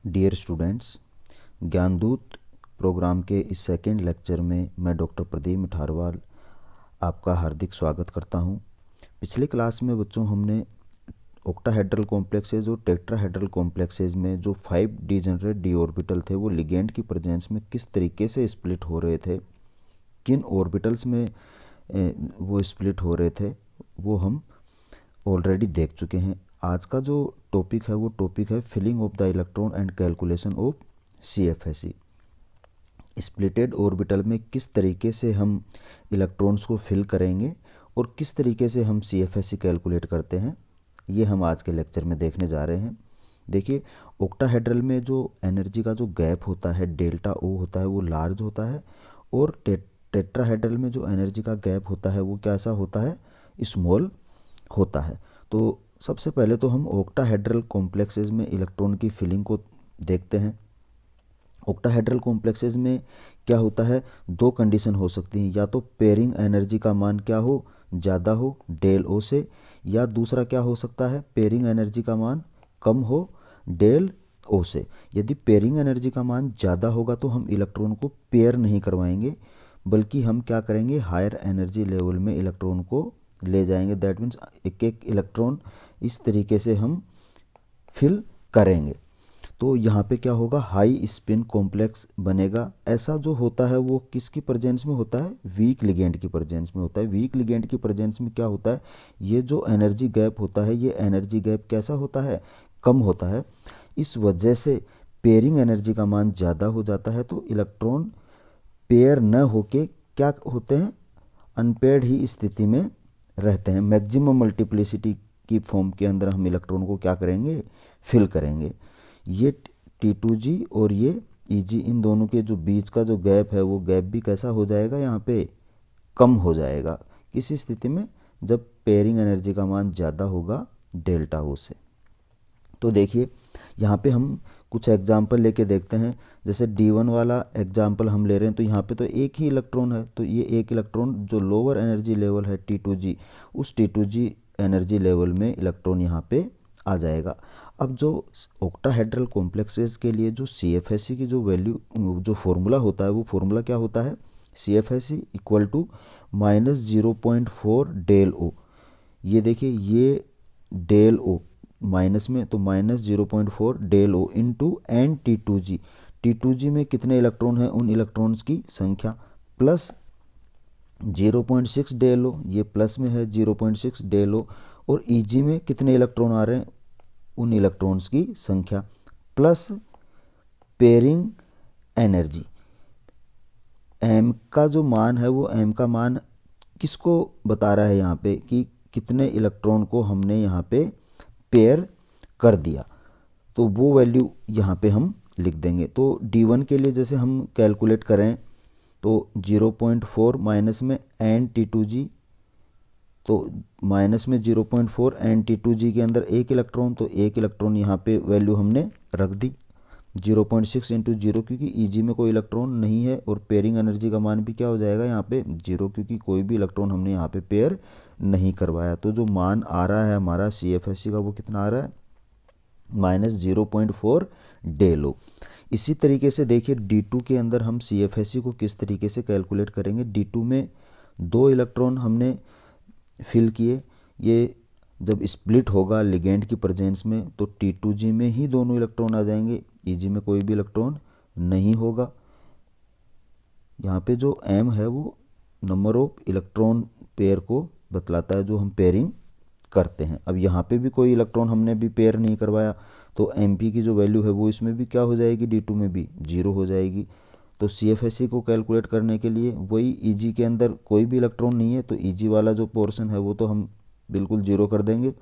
Dear students, Gyandoot programme के इस second lecture में मैं डॉक्टर प्रदीप मिठारवाल आपका हार्दिक स्वागत करता हूं। पिछले क्लास में बच्चों हमने ऑक्टाहेड्रल कॉम्प्लेक्सेज और टेट्राहेड्रल कॉम्प्लेक्सेज में जो 5 डिजेनरेट डी ऑर्बिटल थे वो लिगेंड की प्रेजेंस में किस तरीके से स्प्लिट हो रहे थे, किन ऑर्बिटल्स में वो स्प्लिट हो रहे थे, वो हम ऑलरेडी देख चुके हैं। आज का जो टॉपिक है वो टॉपिक है filling of the electron and calculation of CFSE। Splitted orbital में किस तरीके से हम इलेक्ट्रॉन्स को फिल करेंगे और किस तरीके से हम CFSE कैलकुलेट करते हैं, ये हम आज के लेक्चर में देखने जा रहे हैं। देखिए, ऑक्टाहेड्रल में जो एनर्जी का जो गैप होता है डेल्टा O होता है वो लार्ज होता है, और टेट्राहेड्रल में जो एनर्जी का गैप होता है वो कैसा होता है, स्मॉल होता है। तो सबसे पहले तो हम ऑक्टाहेड्रल कॉम्प्लेक्सेस में इलेक्ट्रॉन की फिलिंग को देखते हैं। ऑक्टाहेड्रल कॉम्प्लेक्सेस में क्या होता है, दो कंडीशन हो सकती हैं, या तो पेयरिंग एनर्जी का मान क्या हो, ज़्यादा हो डेल O से, या दूसरा क्या हो सकता है, पेयरिंग एनर्जी का मान कम हो डेल O से। यदि पेयरिंग एनर्जी का मान ज़्यादा होगा तो हम इलेक्ट्रॉन को पेयर नहीं करवाएंगे, बल्कि हम क्या करेंगे, हायर एनर्जी लेवल में इलेक्ट्रॉन को ले जाएंगे। दैट मीन्स एक एक इलेक्ट्रॉन इस तरीके से हम फिल करेंगे। तो यहाँ पे क्या होगा, हाई स्पिन कॉम्प्लेक्स बनेगा। ऐसा जो होता है वो किसकी प्रेजेंस में होता है, वीक लिगेंड की प्रेजेंस में होता है। वीक लिगेंड की प्रेजेंस में क्या होता है, ये जो एनर्जी गैप होता है ये एनर्जी गैप कैसा होता है, कम होता है। इस वजह से पेयरिंग एनर्जी का मान ज़्यादा हो जाता है, तो इलेक्ट्रॉन पेयर न होके क्या होते हैं, अनपेयर्ड ही स्थिति में रहते हैं। मैक्सिमम मल्टीप्लिसिटी की फॉर्म के अंदर हम इलेक्ट्रॉन को क्या करेंगे, फिल करेंगे। ये T2G और ये EG, इन दोनों के जो बीच का जो गैप है वो गैप भी कैसा हो जाएगा, यहाँ पे कम हो जाएगा। किस स्थिति में, जब पेयरिंग एनर्जी का मान ज़्यादा होगा डेल्टा O से। तो देखिए, यहाँ पे हम कुछ एग्जाम्पल लेके देखते हैं। जैसे D1 वाला एग्जाम्पल हम ले रहे हैं, तो यहाँ पे तो एक ही इलेक्ट्रॉन है, तो ये एक इलेक्ट्रॉन जो लोअर एनर्जी लेवल है T2G, उस T2G एनर्जी लेवल में इलेक्ट्रॉन यहाँ पे आ जाएगा। अब जो ऑक्टाहेड्रल कॉम्प्लेक्सेस के लिए जो CFSE की जो वैल्यू, जो फॉर्मूला होता है, वो फॉर्मूला क्या होता है, CFSE equal to -0.4 del O। ये देखिए, ये डेल O माइनस में, तो -0.4 del O into N T2G। T2G में कितने इलेक्ट्रॉन हैं, उन इलेक्ट्रॉन्स की संख्या, प्लस 0.6 डेल O, ये प्लस में है 0.6 डेल O, और EG में कितने इलेक्ट्रॉन आ रहे हैं, उन इलेक्ट्रॉन्स की संख्या, प्लस पेयरिंग एनर्जी। M का जो मान है वो M का मान किसको बता रहा है यहाँ पे, कि कितने इलेक्ट्रॉन को हमने यहाँ पे पेयर कर दिया, तो वो वैल्यू यहाँ पे हम लिख देंगे। तो D1 के लिए जैसे हम कैलकुलेट करें तो 0.4 माइनस में एन T2G, तो माइनस में 0.4 एन T2G के अंदर एक इलेक्ट्रॉन, तो एक इलेक्ट्रॉन यहाँ पे वैल्यू हमने रख दी 0.6 इंटू 0, क्योंकि EG में कोई इलेक्ट्रॉन नहीं है, और पेयरिंग एनर्जी का मान भी क्या हो जाएगा यहाँ पे 0, क्योंकि कोई भी इलेक्ट्रॉन हमने यहाँ पे पेयर नहीं करवाया। तो जो मान आ रहा है हमारा CFSE का वो कितना आ रहा है, -0.4 डेल O। इसी तरीके से देखिए, D2 के अंदर हम CFSE को किस तरीके से कैलकुलेट करेंगे। D2 में दो इलेक्ट्रॉन हमने फिल किए, ये जब स्प्लिट होगा लिगेंड की प्रेजेंस में तो T2G में ही दोनों इलेक्ट्रॉन आ जाएंगे, EG में कोई भी इलेक्ट्रॉन नहीं होगा। यहाँ पे जो M है वो नंबर ऑफ इलेक्ट्रॉन पेयर को बतलाता है जो हम पेयरिंग करते हैं। अब यहाँ पे भी कोई इलेक्ट्रॉन हमने भी पेयर नहीं करवाया, तो MP की जो वैल्यू है वो इसमें भी क्या हो जाएगी, D2 में भी 0 हो जाएगी। तो CFSE को कैलकुलेट करने के लिए वही, EG के अंदर कोई भी इलेक्ट्रॉन नहीं है, तो EG वाला जो पोर्शन है वो तो हम बिल्कुल 0 कर देंगे।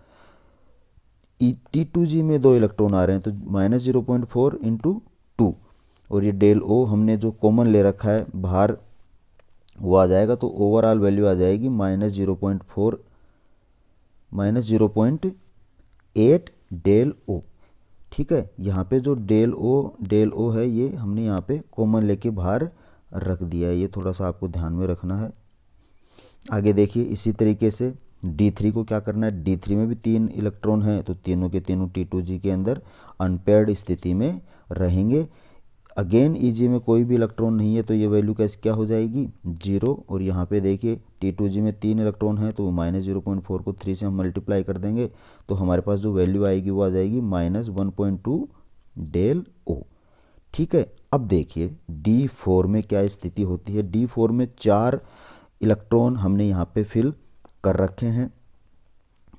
T2G में दो इलेक्ट्रॉन आ रहे हैं, तो -0.4 इंटू 2, और ये डेल O हमने जो कॉमन ले रखा है बाहर वो आ जाएगा, तो ओवरऑल वैल्यू आ जाएगी -0.8 डेल O। ठीक है, यहाँ पे जो डेल O है ये हमने यहाँ पे कॉमन लेके बाहर रख दिया है, ये थोड़ा सा आपको ध्यान में रखना है। आगे देखिए, इसी तरीके से D3 को क्या करना है, D3 में भी 3 इलेक्ट्रॉन हैं तो तीनों के तीनों T2G के अंदर अनपेयर्ड स्थिति में रहेंगे। अगेन Eg में कोई भी इलेक्ट्रॉन नहीं है तो ये वैल्यू कैसे क्या हो जाएगी, 0। और यहाँ पे देखिए T2G में 3 इलेक्ट्रॉन है तो -0.4 को 3 से हम मल्टीप्लाई कर देंगे तो हमारे पास जो वैल्यू आएगी वो आ जाएगी -1.2 डेल O। ठीक है, अब देखिए D4 में क्या स्थिति होती है। D4 में 4 इलेक्ट्रॉन हमने यहाँ पे फिल कर रखे हैं।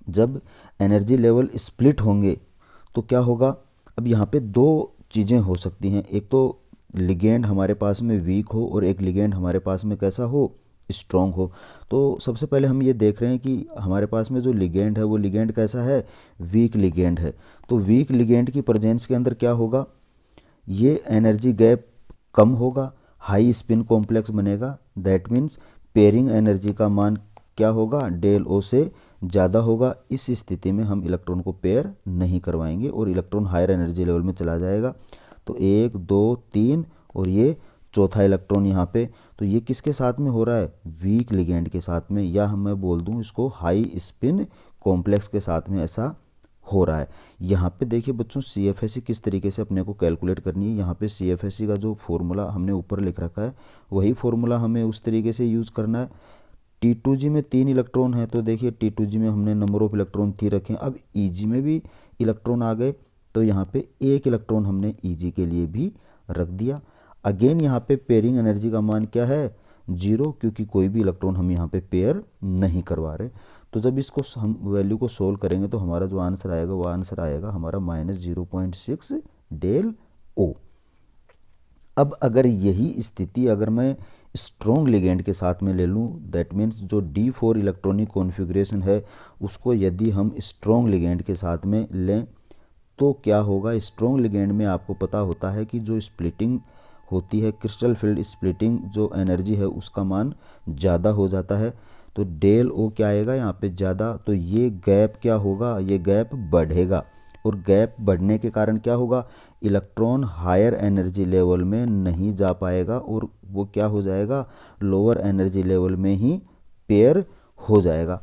जब एनर्जी लेवल स्प्लिट होंगे तो क्या होगा, अब यहाँ पे दो चीज़ें हो सकती हैं, एक तो लिगेंड हमारे पास में वीक हो और एक लिगेंड हमारे पास में कैसा हो, स्ट्रॉन्ग हो। तो सबसे पहले हम ये देख रहे हैं कि हमारे पास में जो लिगेंड है वो लिगेंड कैसा है, वीक लिगेंड है। तो वीक लिगेंड की प्रेजेंस के अंदर क्या होगा, ये एनर्जी गैप कम होगा, हाई स्पिन कॉम्प्लेक्स बनेगा। दैट मीन्स पेयरिंग एनर्जी का मान क्या होगा, डेल ओ से ज़्यादा होगा। इस स्थिति में हम इलेक्ट्रॉन को पेयर नहीं करवाएंगे और इलेक्ट्रॉन हायर एनर्जी लेवल में चला जाएगा। तो 1 2 3 और ये चौथा इलेक्ट्रॉन यहाँ पे, तो ये किसके साथ में हो रहा है, वीक लिगेंड के साथ में, या मैं बोल दूँ इसको हाई स्पिन कॉम्प्लेक्स के साथ में ऐसा हो रहा है। यहाँ पे देखिए बच्चों CFSE किस तरीके से अपने को कैलकुलेट करनी है। यहाँ पे CFSE का जो फॉर्मूला हमने ऊपर लिख रखा है वही फॉर्मूला हमें उस तरीके से यूज़ करना है। T2G में 3 इलेक्ट्रॉन है तो देखिए T2G में हमने नंबर ऑफ इलेक्ट्रॉन 3 रखे। अब Eg में भी इलेक्ट्रॉन आ गए तो यहाँ पे 1 इलेक्ट्रॉन हमने Eg के लिए भी रख दिया। अगेन यहाँ पे पेयरिंग एनर्जी का मान क्या है, 0, क्योंकि कोई भी इलेक्ट्रॉन हम यहाँ पे पेयर नहीं करवा रहे। तो जब इसको हम वैल्यू को सोल्व करेंगे तो हमारा जो आंसर आएगा वो आंसर आएगा हमारा -0.6 डेल O। अब अगर यही स्थिति अगर मैं स्ट्रॉन्ग लिगेंड के साथ में ले लूँ, दैट मीन्स जो D4 इलेक्ट्रॉनिक कॉन्फ़िगरेशन है उसको यदि हम स्ट्रॉन्ग लिगेंड के साथ में लें तो क्या होगा। स्ट्रॉन्ग लिगेंड में आपको पता होता है कि जो स्प्लिटिंग होती है, क्रिस्टल फील्ड स्प्लिटिंग जो एनर्जी है उसका मान ज़्यादा हो जाता है। तो डेल O क्या आएगा यहाँ पे ज़्यादा, तो ये गैप क्या होगा, ये गैप बढ़ेगा और गैप बढ़ने के कारण क्या होगा, इलेक्ट्रॉन हायर एनर्जी लेवल में नहीं जा पाएगा और वो क्या हो जाएगा, लोअर एनर्जी लेवल में ही पेयर हो जाएगा।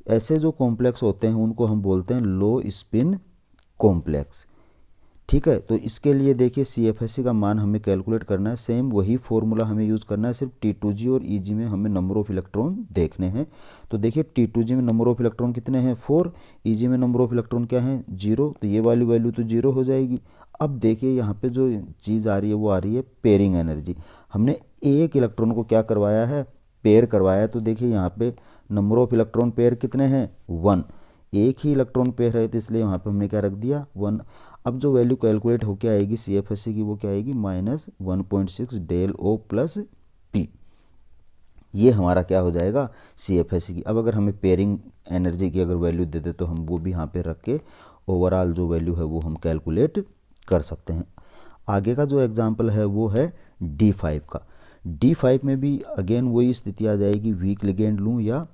ऐसे जो कॉम्प्लेक्स होते हैं उनको हम बोलते हैं लो स्पिन कॉम्प्लेक्स। ठीक है, तो इसके लिए देखिए CFSE का मान हमें कैलकुलेट करना है। सेम वही फॉर्मूला हमें यूज़ करना है, सिर्फ T2G और Eg में हमें नंबर ऑफ इलेक्ट्रॉन देखने हैं। तो देखिए T2G में नंबर ऑफ इलेक्ट्रॉन कितने हैं, 4, Eg में नंबर ऑफ इलेक्ट्रॉन क्या है, 0, तो ये वाली वैल्यू तो 0 हो जाएगी। अब देखिए यहाँ पे जो चीज़ आ रही है वो आ रही है पेयरिंग एनर्जी। हमने एक इलेक्ट्रॉन को क्या करवाया है, पेयर करवाया है। तो देखिए यहाँ पे नंबर ऑफ इलेक्ट्रॉन पेयर कितने हैं, 1, एक ही इलेक्ट्रॉन पेयर है तो इसलिए वहाँ पे हमने क्या रख दिया, 1। अब जो वैल्यू कैलकुलेट होकर आएगी CFSE की वो क्या आएगी, -1.6 डेल O प्लस P। ये हमारा क्या हो जाएगा, CFSE की। अब अगर हमें पेयरिंग एनर्जी की अगर वैल्यू दे दे तो हम वो भी यहाँ पे रख के ओवरऑल जो वैल्यू है वो हम कैलकुलेट कर सकते हैं। आगे का जो एग्जाम्पल है वो है D5 का। D5 में भी अगेन वही स्थिति आ जाएगी, वीक लिगेंड लूँ या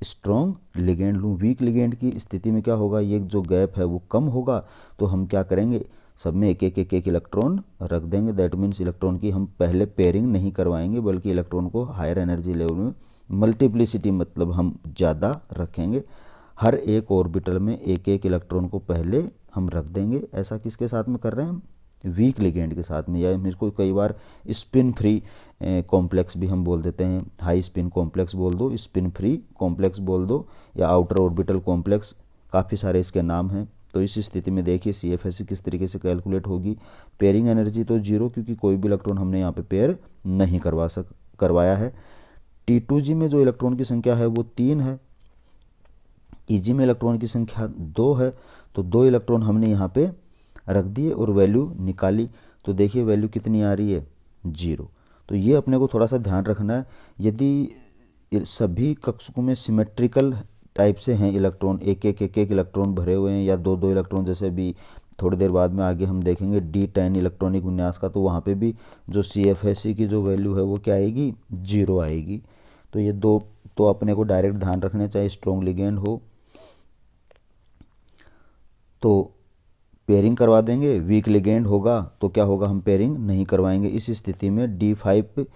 स्ट्रॉन्ग लिगेंड लूँ। वीक लिगेंड की स्थिति में क्या होगा, ये जो गैप है वो कम होगा तो हम क्या करेंगे, सब में एक एक इलेक्ट्रॉन रख देंगे। दैट मीन्स इलेक्ट्रॉन की हम पहले पेयरिंग नहीं करवाएंगे बल्कि इलेक्ट्रॉन को हायर एनर्जी लेवल में मल्टीप्लिसिटी मतलब हम ज़्यादा रखेंगे। हर एक ऑर्बिटल में एक एक इलेक्ट्रॉन को पहले हम रख देंगे। ऐसा किसके साथ में कर रहे हैं हम, वीक लिगेंड के साथ में, या हम इसको कई बार स्पिन फ्री कॉम्प्लेक्स भी हम बोल देते हैं। हाई स्पिन कॉम्प्लेक्स बोल दो, स्पिन फ्री कॉम्प्लेक्स बोल दो, या आउटर ऑर्बिटल कॉम्प्लेक्स, काफ़ी सारे इसके नाम हैं। तो इस स्थिति में देखिए CFSE किस तरीके से कैलकुलेट होगी। पेयरिंग एनर्जी तो 0, क्योंकि कोई भी इलेक्ट्रॉन हमने यहाँ पे पेयर नहीं करवाया है। T2G में जो इलेक्ट्रॉन की संख्या है वो 3 है, Eg में इलेक्ट्रॉन की संख्या 2 है, तो 2 इलेक्ट्रॉन हमने यहाँ पे रख दिए और वैल्यू निकाली। तो देखिए वैल्यू कितनी आ रही है, 0। तो ये अपने को थोड़ा सा ध्यान रखना है। यदि सभी कक्षकों में सिमेट्रिकल टाइप से हैं इलेक्ट्रॉन, एक एक इलेक्ट्रॉन भरे हुए हैं या 2 इलेक्ट्रॉन, जैसे भी थोड़ी देर बाद में आगे हम देखेंगे D10 इलेक्ट्रॉनिक विन्यास का, तो वहाँ पे भी जो CFSE की जो वैल्यू है वो क्या आएगी, 0 आएगी। तो ये 2 तो अपने को डायरेक्ट ध्यान रखने चाहिए। स्ट्रॉन्ग लिगेंड हो तो पेयरिंग करवा देंगे, वीक लिगेंड होगा तो क्या होगा, हम पेयरिंग नहीं करवाएंगे। इस स्थिति में D5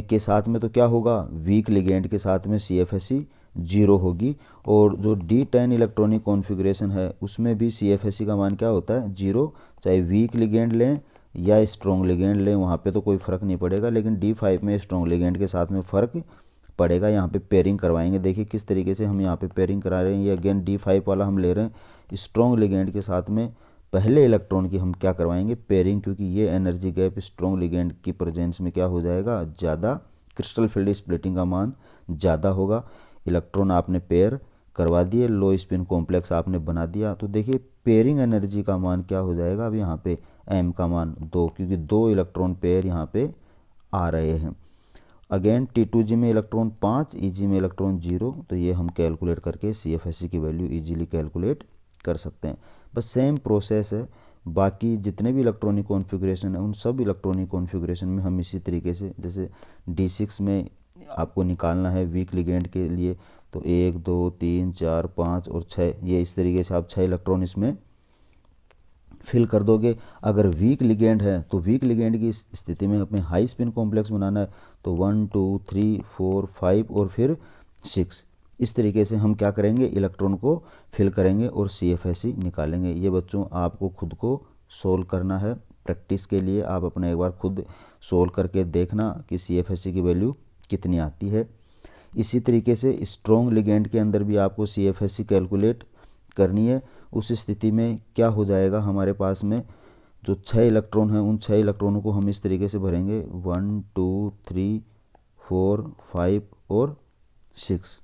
के साथ में तो क्या होगा, वीक लिगेंड के साथ में CFSE जीरो होगी। और जो D10 इलेक्ट्रॉनिक कॉन्फ़िगरेशन है उसमें भी CFSE का मान क्या होता है, जीरो। चाहे वीक लिगेंड लें या स्ट्रॉन्ग लिगेंड लें, वहाँ पे तो कोई फ़र्क नहीं पड़ेगा, लेकिन D5 में स्ट्रॉन्ग लिगेंड के साथ में फ़र्क पड़ेगा। यहाँ पे पेयरिंग करवाएंगे, देखिए किस तरीके से हम यहाँ पे पेयरिंग करा रहे हैं। ये अगेन D5 वाला हम ले रहे हैं स्ट्रॉन्ग लिगेंड के साथ में, पहले इलेक्ट्रॉन की हम क्या करवाएंगे, पेयरिंग, क्योंकि ये एनर्जी गैप स्ट्रॉन्ग लिगेंड की प्रेजेंस में क्या हो जाएगा, ज़्यादा, क्रिस्टल फील्ड स्प्लिटिंग का मान ज़्यादा होगा। इलेक्ट्रॉन आपने पेयर करवा दिए, लो स्पिन कॉम्प्लेक्स आपने बना दिया, तो देखिए पेयरिंग एनर्जी का मान क्या हो जाएगा, अब यहाँ पे m का मान 2, क्योंकि 2 इलेक्ट्रॉन पेयर यहाँ पे आ रहे हैं। अगेन T2G में इलेक्ट्रॉन 5, EG में इलेक्ट्रॉन 0, तो ये हम कैलकुलेट करके CFSE की वैल्यू इजीली कैलकुलेट कर सकते हैं। बस सेम प्रोसेस है, बाकी जितने भी इलेक्ट्रॉनिक कॉन्फ़िगरेशन है उन सब इलेक्ट्रॉनिक कॉन्फ़िगरेशन में हम इसी तरीके से, जैसे D6 में आपको निकालना है वीक लिगेंड के लिए, तो 1 2 3 4 5 और 6, ये इस तरीके से आप 6 इलेक्ट्रॉन इसमें फिल कर दोगे। अगर वीक लिगेंड है तो वीक लिगेंड की स्थिति में हमें हाई स्पिन कॉम्प्लेक्स बनाना है, तो 1 2 3 4 5 और फिर 6, इस तरीके से हम क्या करेंगे, इलेक्ट्रॉन को फिल करेंगे और CFSE निकालेंगे। ये बच्चों आपको खुद को सोल्व करना है, प्रैक्टिस के लिए आप अपना एक बार खुद सोल्व करके देखना कि CFSE की वैल्यू कितनी आती है। इसी तरीके से स्ट्रॉन्ग लिगेंड के अंदर भी आपको CFSE कैलकुलेट करनी है। उस स्थिति में क्या हो जाएगा, हमारे पास में जो 6 इलेक्ट्रॉन हैं उन 6 इलेक्ट्रॉनों को हम इस तरीके से भरेंगे 1 2 3 4 5 और 6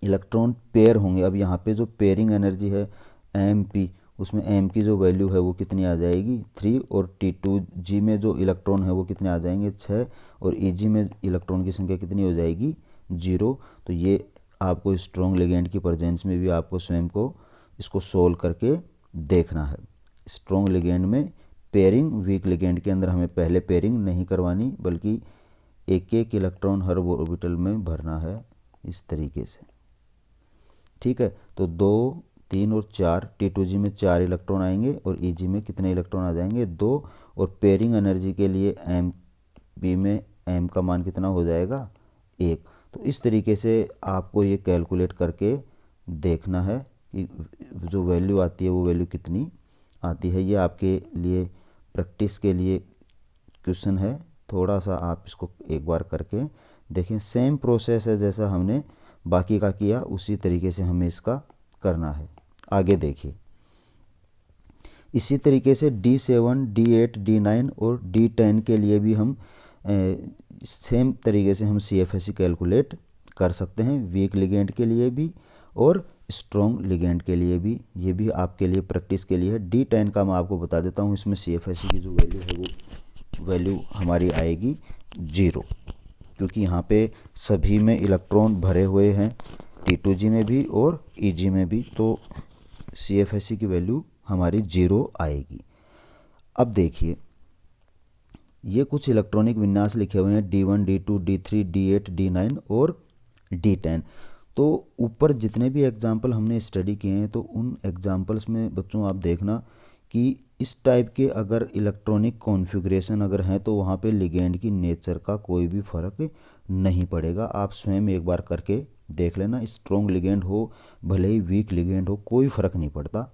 इलेक्ट्रॉन पेयर होंगे। अब यहाँ पे जो पेयरिंग एनर्जी है MP, उसमें M की जो वैल्यू है वो कितनी आ जाएगी, 3, और T2G में जो इलेक्ट्रॉन है वो कितने आ जाएंगे, 6, और EG में इलेक्ट्रॉन की संख्या कितनी हो जाएगी, 0। तो ये आपको स्ट्रॉन्ग लिगेंड की प्रेजेंस में भी आपको स्वयं को इसको सोल्व करके देखना है। स्ट्रॉन्ग लिगेंड में पेयरिंग, वीक लिगेंड के अंदर हमें पहले पेयरिंग नहीं करवानी, बल्कि एक एक इलेक्ट्रॉन हर ऑर्बिटल में भरना है इस तरीके से, ठीक है। तो 2 3 और 4, T2G में 4 इलेक्ट्रॉन आएंगे और EG में कितने इलेक्ट्रॉन आ जाएंगे, 2, और पेयरिंग एनर्जी के लिए MP में M का मान कितना हो जाएगा, 1। तो इस तरीके से आपको ये कैलकुलेट करके देखना है कि जो वैल्यू आती है वो वैल्यू कितनी आती है। ये आपके लिए प्रैक्टिस के लिए क्वेश्चन है, थोड़ा सा आप इसको एक बार करके देखें। सेम प्रोसेस है जैसा हमने बाकी का किया, उसी तरीके से हमें इसका करना है। आगे देखिए, इसी तरीके से D7 D8 D9 और D10 के लिए भी हम सेम तरीके से हम CFSE कैलकुलेट कर सकते हैं, वीक लिगेंड के लिए भी और स्ट्रॉन्ग लिगेंड के लिए भी। ये भी आपके लिए प्रैक्टिस के लिए है। D10 का मैं आपको बता देता हूँ, इसमें CFSE की जो वैल्यू है वो वैल्यू हमारी आएगी 0, क्योंकि यहाँ पे सभी में इलेक्ट्रॉन भरे हुए हैं, T2G में भी और EG में भी, तो CFSE की वैल्यू हमारी 0 आएगी। अब देखिए, ये कुछ इलेक्ट्रॉनिक विन्यास लिखे हुए हैं D1 D2 D3 D8 D9 और D10। तो ऊपर जितने भी एग्जाम्पल हमने स्टडी किए हैं, तो उन एग्जाम्पल्स में बच्चों आप देखना कि इस टाइप के अगर इलेक्ट्रॉनिक कॉन्फ़िगरेशन अगर हैं तो वहाँ पे लिगेंड की नेचर का कोई भी फ़र्क नहीं पड़ेगा। आप स्वयं एक बार करके देख लेना, स्ट्रॉन्ग लिगेंड हो भले ही वीक लिगेंड हो, कोई फ़र्क नहीं पड़ता,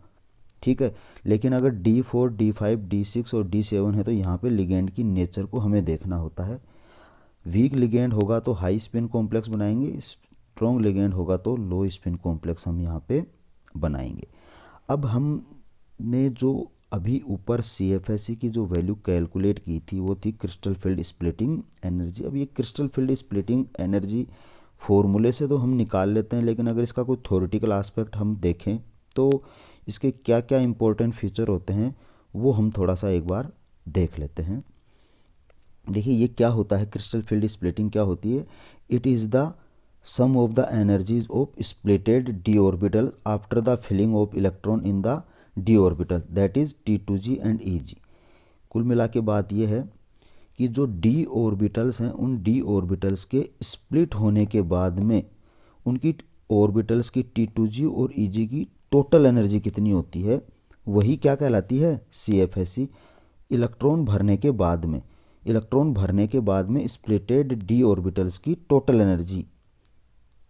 ठीक है। लेकिन अगर D4 D5 D6 और D7 है तो यहाँ पे लिगेंड की नेचर को हमें देखना होता है। वीक लिगेंड होगा तो हाई स्पिन कॉम्प्लेक्स बनाएंगे, स्ट्रॉन्ग लिगेंड होगा तो लो स्पिन कॉम्प्लेक्स हम यहाँ पे बनाएंगे। अब हमने जो अभी ऊपर CFSE की जो वैल्यू कैलकुलेट की थी वो थी क्रिस्टल फील्ड स्प्लिटिंग एनर्जी। अब ये क्रिस्टल फील्ड स्प्लिटिंग एनर्जी फॉर्मूले से तो हम निकाल लेते हैं, लेकिन अगर इसका कोई थ्योरेटिकल एस्पेक्ट हम देखें तो इसके क्या क्या इंपॉर्टेंट फीचर होते हैं वो हम थोड़ा सा एक बार देख लेते हैं। देखिए ये क्या होता है, क्रिस्टल फील्ड स्प्लिटिंग क्या होती है, it is the sum of the energies of splitted d orbital after the filling of electron in the d orbital, that is T2G and EG। कुल मिला के बात यह है कि जो d ऑर्बिटल्स हैं उन d ऑर्बिटल्स के स्प्लिट होने के बाद में उनकी ऑर्बिटल्स की T2G और EG की टोटल एनर्जी कितनी होती है, वही क्या कहलाती है, CFSE। इलेक्ट्रॉन भरने के बाद में स्प्लिटेड d ऑर्बिटल्स की टोटल एनर्जी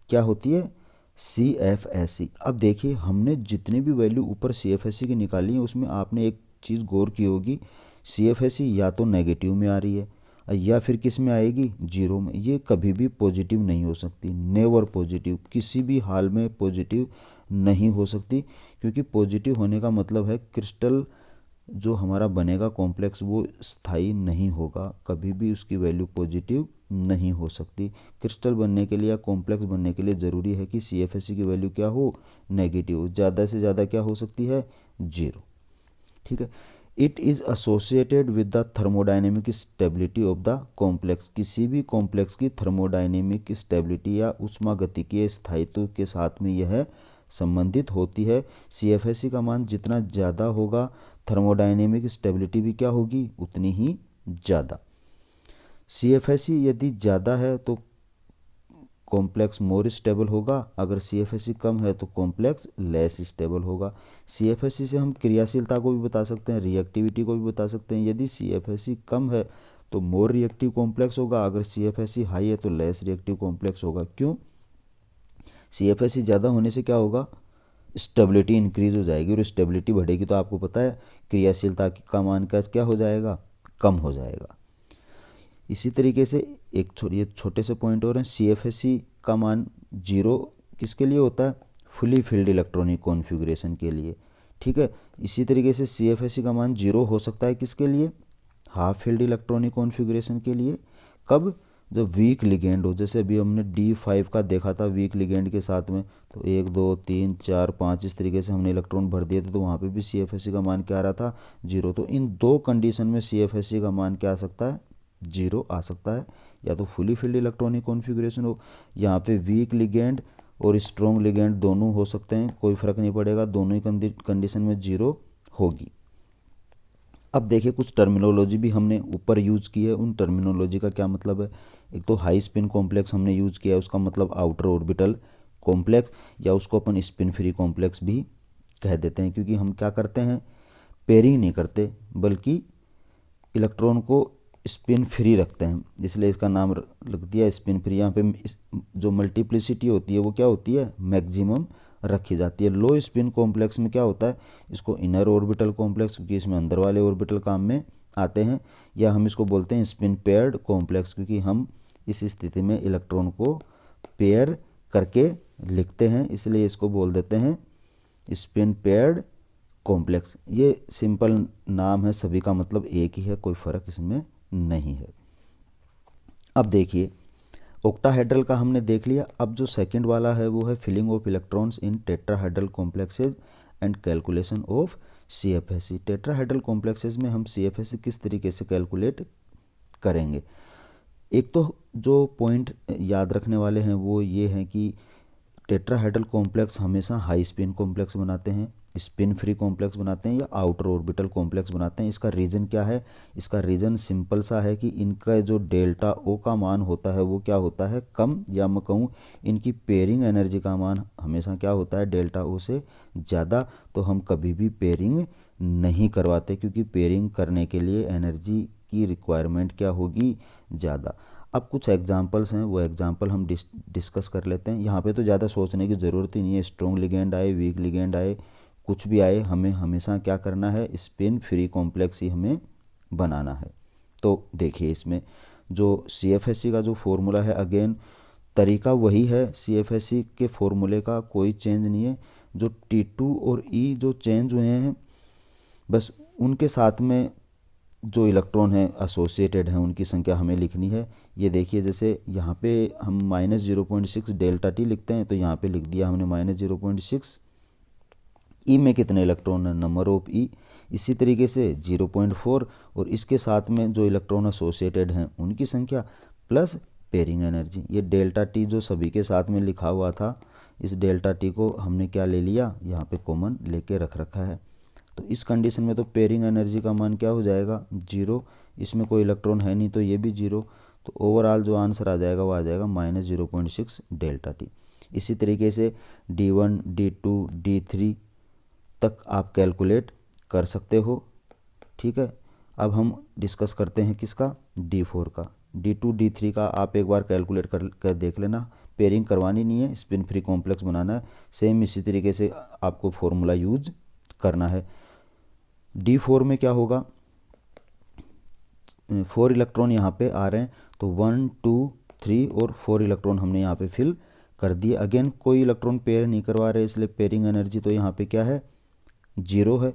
क्या होती है, CFSE। अब देखिए हमने जितनी भी वैल्यू ऊपर CFSE की निकाली है उसमें आपने एक चीज़ गौर की होगी, CFSE या तो नेगेटिव में आ रही है या फिर किस में आएगी, जीरो में। ये कभी भी पॉजिटिव नहीं हो सकती, नेवर पॉजिटिव, किसी भी हाल में पॉजिटिव नहीं हो सकती, क्योंकि पॉजिटिव होने का मतलब है क्रिस्टल जो हमारा बनेगा कॉम्प्लेक्स वो स्थायी नहीं होगा, कभी भी उसकी वैल्यू पॉजिटिव नहीं हो सकती। क्रिस्टल बनने के लिए या कॉम्प्लेक्स बनने के लिए ज़रूरी है कि CFSE की वैल्यू क्या हो, नेगेटिव, ज़्यादा से ज़्यादा क्या हो सकती है, जीरो। ठीक है। It is associated with the thermodynamic stability of the complex. किसी भी कॉम्प्लेक्स की थर्मोडाइनेमिक स्टेबिलिटी या ऊष्मागतिकीय स्थायित्व के साथ में यह संबंधित होती है। CFSE का मान जितना ज़्यादा होगा थर्मोडाइनेमिक स्टेबिलिटी भी क्या होगी, उतनी ही ज़्यादा। CFSE यदि ज़्यादा है तो कॉम्प्लेक्स मोर स्टेबल होगा, अगर CFSE कम है तो कॉम्प्लेक्स लेस स्टेबल होगा। CFSE से हम क्रियाशीलता को भी बता सकते हैं, रिएक्टिविटी को भी बता सकते हैं। यदि CFSE कम है तो मोर रिएक्टिव कॉम्प्लेक्स होगा, अगर CFSE हाई है तो लेस रिएक्टिव कॉम्प्लेक्स होगा। क्यों, CFSE ज़्यादा होने से क्या होगा, स्टेबिलिटी इंक्रीज हो जाएगी, और स्टेबिलिटी बढ़ेगी तो आपको पता है क्रियाशीलता का मान का क्या हो जाएगा, कम हो जाएगा। इसी तरीके से एक ये छोटे से पॉइंट और हैं, CFSE का मान जीरो किसके लिए होता है, फुली फिल्ड इलेक्ट्रॉनिक कॉन्फ़िगरेशन के लिए। ठीक है। इसी तरीके से CFSE का मान जीरो हो सकता है किसके लिए, हाफ फिल्ड इलेक्ट्रॉनिक कॉन्फ़िगरेशन के लिए। कब, जब वीक लिगेंड हो, जैसे अभी हमने D5 का देखा था वीक लिगेंड के साथ में, तो 1 2 3 4 5 इस तरीके से हमने इलेक्ट्रॉन भर दिए थे, तो वहाँ पे भी CFSE का मान क्या आ रहा था, जीरो। तो इन दो कंडीशन में CFSE का मान क्या आ सकता है, जीरो आ सकता है। या तो फुली फिल्ड इलेक्ट्रॉनिक कॉन्फ़िगरेशन हो, यहाँ पे वीक लिगेंड और स्ट्रॉन्ग लिगेंड दोनों हो सकते हैं, कोई फ़र्क नहीं पड़ेगा, दोनों ही कंडीशन में जीरो होगी। अब देखिए कुछ टर्मिनोलॉजी भी हमने ऊपर यूज़ की है, उन टर्मिनोलॉजी का क्या मतलब है। एक तो हाई स्पिन कॉम्प्लेक्स हमने यूज़ किया है, उसका मतलब आउटर ऑर्बिटल कॉम्प्लेक्स, या उसको अपन स्पिन फ्री कॉम्प्लेक्स भी कह देते हैं, क्योंकि हम क्या करते हैं, पेयरिंग नहीं करते बल्कि इलेक्ट्रॉन को स्पिन फ्री रखते हैं, इसलिए इसका नाम लग दिया स्पिन फ्री। यहाँ पे जो मल्टीप्लिसिटी होती है वो क्या होती है, मैक्सिमम रखी जाती है। लो स्पिन कॉम्प्लेक्स में क्या होता है, इसको इनर ऑर्बिटल कॉम्प्लेक्स, क्योंकि इसमें अंदर वाले ऑर्बिटल काम में आते हैं, या हम इसको बोलते हैं स्पिन पेयर्ड कॉम्प्लेक्स, क्योंकि हम इस स्थिति में इलेक्ट्रॉन को पेयर करके लिखते हैं, इसलिए इसको बोल देते हैं स्पिन पेयर्ड कॉम्प्लेक्स। ये सिंपल नाम है, सभी का मतलब एक ही है, कोई फ़र्क इसमें नहीं है। अब देखिए ऑक्टाहेड्रल का हमने देख लिया। अब जो सेकंड वाला है वो है filling of electrons in tetrahedral complexes and calculation of CFSE। Tetrahedral complexes में हम CFSE किस तरीके से कैलकुलेट करेंगे। एक तो जो पॉइंट याद रखने वाले हैं वो ये हैं कि टेट्राहेड्रल कॉम्प्लेक्स हमेशा हाई स्पिन कॉम्प्लेक्स बनाते हैं, स्पिन फ्री कॉम्प्लेक्स बनाते हैं, या आउटर ऑर्बिटल कॉम्प्लेक्स बनाते हैं। इसका रीज़न क्या है, इसका रीज़न सिंपल सा है कि इनका जो डेल्टा O का मान होता है वो क्या होता है, कम, या मैं कहूँ इनकी पेयरिंग एनर्जी का मान हमेशा क्या होता है, डेल्टा O से ज़्यादा। तो हम कभी भी पेयरिंग नहीं करवाते, क्योंकि पेयरिंग करने के लिए एनर्जी की रिक्वायरमेंट क्या होगी, ज़्यादा। अब कुछ एग्जांपल्स हैं, वो एग्जांपल हम डिस्कस कर लेते हैं। यहाँ पे तो ज़्यादा सोचने की ज़रूरत ही नहीं है, स्ट्रॉन्ग लिगेंड आए, वीक लिगेंड आए, कुछ भी आए, हमें हमेशा क्या करना है, स्पिन फ्री कॉम्प्लेक्स ही हमें बनाना है। तो देखिए इसमें जो CFSE का जो फॉर्मूला है, अगेन तरीका वही है, CFSE के फॉर्मूले का कोई चेंज नहीं है। जो T2 और E जो चेंज हुए हैं, बस उनके साथ में जो इलेक्ट्रॉन हैं एसोसिएटेड हैं उनकी संख्या हमें लिखनी है। ये देखिए जैसे यहाँ पे हम -0.6 डेल्टा T लिखते हैं, तो यहाँ पे लिख दिया हमने -0.6। E में कितने इलेक्ट्रॉन है, नंबर ऑफ E। इसी तरीके से 0.4 और इसके साथ में जो इलेक्ट्रॉन एसोसिएटेड हैं उनकी संख्या प्लस पेयरिंग एनर्जी। ये डेल्टा T जो सभी के साथ में लिखा हुआ था, इस डेल्टा T को हमने क्या ले लिया, यहाँ पे कॉमन लेके रख रखा है। तो इस कंडीशन में तो पेयरिंग एनर्जी का मान क्या हो जाएगा, जीरो। इसमें कोई इलेक्ट्रॉन है नहीं तो ये भी जीरो। तो ओवरऑल जो आंसर आ जाएगा वो आ जाएगा -0.6 डेल्टा T। इसी तरीके से D1, D2, D3 तक आप कैलकुलेट कर सकते हो। ठीक है। अब हम डिस्कस करते हैं किसका, D4 का। D2 D3 का आप एक बार कैलकुलेट कर देख लेना। पेयरिंग करवानी नहीं है, स्पिन फ्री कॉम्प्लेक्स बनाना है। सेम इसी तरीके से आपको फॉर्मूला यूज करना है। D4 में क्या होगा, 4 इलेक्ट्रॉन यहाँ पे आ रहे हैं, तो 1 2 3 और 4 इलेक्ट्रॉन हमने यहाँ पे फिल कर दिए। अगेन कोई इलेक्ट्रॉन पेयर नहीं करवा रहे, इसलिए पेयरिंग एनर्जी तो यहाँ पे क्या है, 0 है।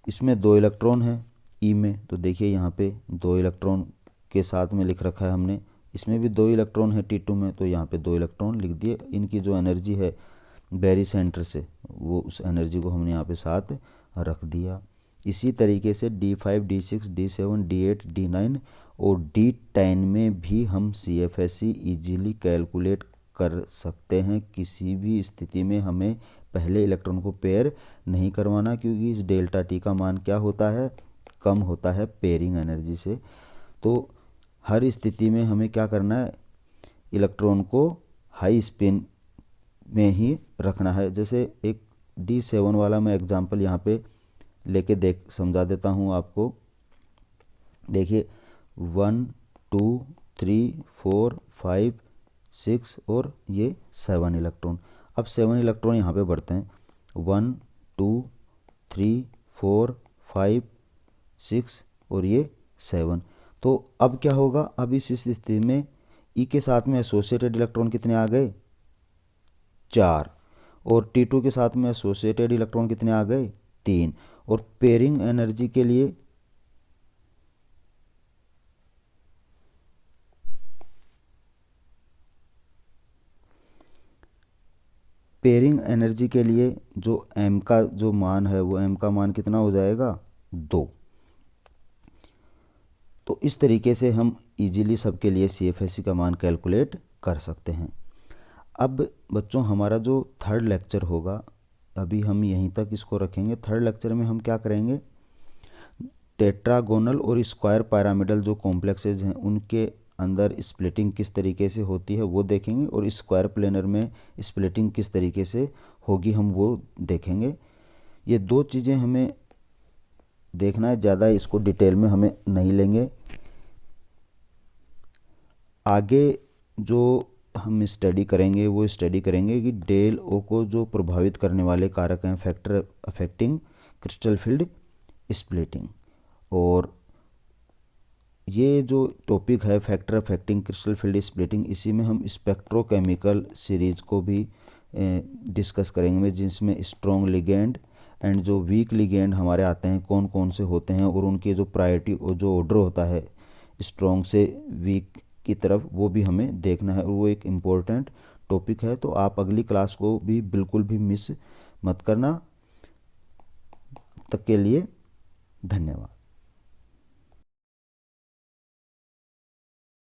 इसमें 2 इलेक्ट्रॉन है ई में, तो देखिए यहाँ पे 2 इलेक्ट्रॉन के साथ में लिख रखा है हमने। इसमें भी 2 इलेक्ट्रॉन है T2 में, तो यहाँ पे 2 इलेक्ट्रॉन लिख दिए। इनकी जो एनर्जी है बैरी सेंटर से, वो उस एनर्जी को हमने यहाँ पे साथ रख दिया। इसी तरीके से D5 D6 D7 D8 D9 और D10 में भी हम CFSE ईजीली कैलकुलेट कर सकते हैं। किसी भी स्थिति में हमें पहले इलेक्ट्रॉन को पेयर नहीं करवाना, क्योंकि इस डेल्टा टी का मान क्या होता है, कम होता है पेयरिंग एनर्जी से। तो हर स्थिति में हमें क्या करना है, इलेक्ट्रॉन को हाई स्पिन में ही रखना है। जैसे एक D7 वाला मैं एग्जांपल यहाँ पे लेके समझा देता हूँ आपको। देखिए 1 2 3 4 5 6 और ये 7 इलेक्ट्रॉन। अब 7 इलेक्ट्रॉन यहाँ पे बढ़ते हैं, 1 2 3 4 5 6 और ये 7। तो अब क्या होगा, अब इस स्थिति में ई के साथ में एसोसिएटेड इलेक्ट्रॉन कितने आ गए, 4, और T2 के साथ में एसोसिएटेड इलेक्ट्रॉन कितने आ गए, 3। और पेयरिंग एनर्जी के लिए जो m का जो मान है, वो m का मान कितना हो जाएगा, 2। तो इस तरीके से हम इजीली सबके लिए CFSE का मान कैलकुलेट कर सकते हैं। अब बच्चों हमारा जो थर्ड लेक्चर होगा, अभी हम यहीं तक इसको रखेंगे। थर्ड लेक्चर में हम क्या करेंगे, टेट्रागोनल और स्क्वायर पिरामिडल जो कॉम्प्लेक्सेज हैं उनके अंदर स्प्लिटिंग किस तरीके से होती है वो देखेंगे, और स्क्वायर प्लेनर में स्प्लिटिंग किस तरीके से होगी हम वो देखेंगे। ये 2 चीज़ें हमें देखना है, ज़्यादा इसको डिटेल में हमें नहीं लेंगे। आगे जो हम स्टडी करेंगे वो स्टडी करेंगे कि डेल ओ को जो प्रभावित करने वाले कारक हैं, factor affecting crystal field splitting. और ये जो टॉपिक है factor affecting crystal field splitting, इसी में हम स्पेक्ट्रोकेमिकल सीरीज को भी डिस्कस करेंगे, जिसमें स्ट्रॉन्ग लिगेंड एंड जो वीक लिगेंड हमारे आते हैं कौन कौन से होते हैं, और उनके जो प्रायोरिटी और जो ऑर्डर होता है स्ट्रॉन्ग से वीक की तरफ, वो भी हमें देखना है, और वो एक इम्पोर्टेंट टॉपिक है। तो आप अगली क्लास को भी बिल्कुल भी मिस मत करना। तब तक के लिए धन्यवाद।